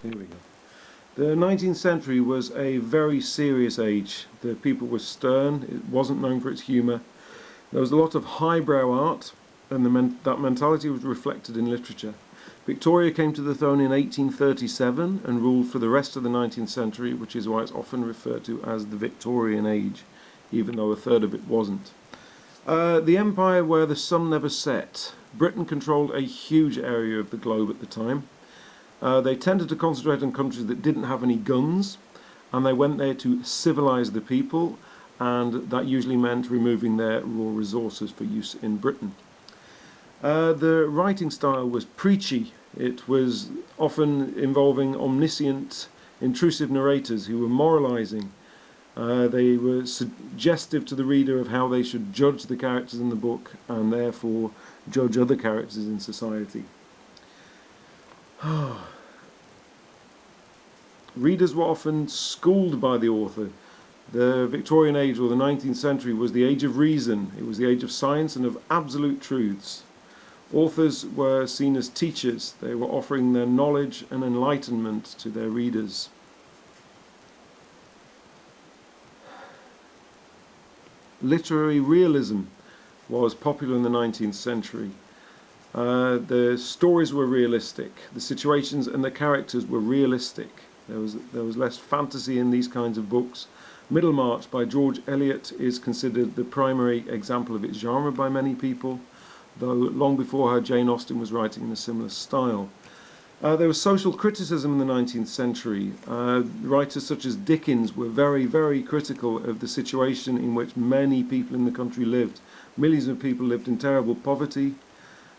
Here we go. The 19th century was a very serious age. The people were stern, it wasn't known for its humour. There was a lot of highbrow art, and that mentality was reflected in literature. Victoria came to the throne in 1837 and ruled for the rest of the 19th century, which is why it's often referred to as the Victorian Age, even though a third of it wasn't. The empire where the sun never set. Britain controlled a huge area of the globe at the time. They tended to concentrate on countries that didn't have any guns, and they went there to civilise the people, and that usually meant removing their raw resources for use in Britain. The writing style was preachy. It was often involving omniscient, intrusive narrators who were moralising. They were suggestive to the reader of how they should judge the characters in the book and therefore judge other characters in society. Readers were often schooled by the author. The Victorian age, or the 19th century, was the age of reason. It was the age of science and of absolute truths. Authors were seen as teachers. They were offering their knowledge and enlightenment to their readers. Literary realism was popular in the 19th century. The stories were realistic. The situations and the characters were realistic. There was less fantasy in these kinds of books. Middlemarch by George Eliot is considered the primary example of its genre by many people, though long before her Jane Austen was writing in a similar style. There was social criticism in the 19th century. Writers such as Dickens were very, very critical of the situation in which many people in the country lived. Millions of people lived in terrible poverty.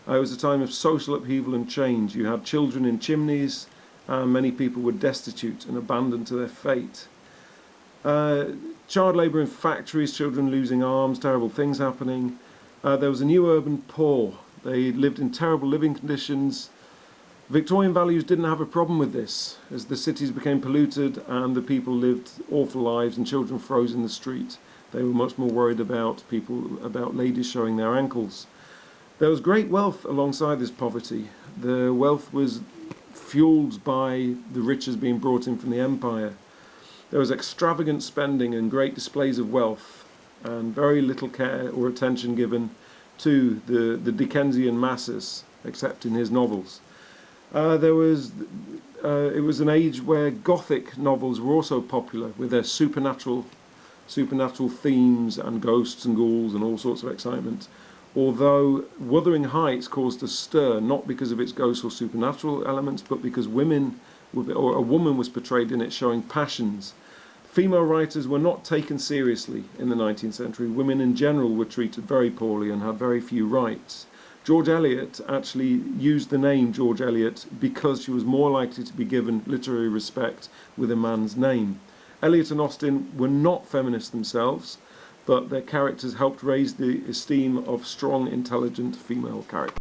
It was a time of social upheaval and change. You had children in chimneys, and many people were destitute and abandoned to their fate. Child labour in factories, children losing arms, terrible things happening. There was a new urban poor. They lived in terrible living conditions. Victorian values didn't have a problem with this, as the cities became polluted and the people lived awful lives and children froze in the street. They were much more worried about ladies showing their ankles. There was great wealth alongside this poverty. The wealth was fueled by the riches being brought in from the empire. There was extravagant spending and great displays of wealth, and very little care or attention given to the Dickensian masses, except in his novels. It was an age where Gothic novels were also popular, with their supernatural themes and ghosts and ghouls and all sorts of excitement. Although Wuthering Heights caused a stir, not because of its ghosts or supernatural elements, but because a woman was portrayed in it showing passions. Female writers were not taken seriously in the 19th century. Women in general were treated very poorly and had very few rights. George Eliot actually used the name George Eliot because she was more likely to be given literary respect with a man's name. Eliot and Austen were not feminists themselves, but their characters helped raise the esteem of strong, intelligent female characters.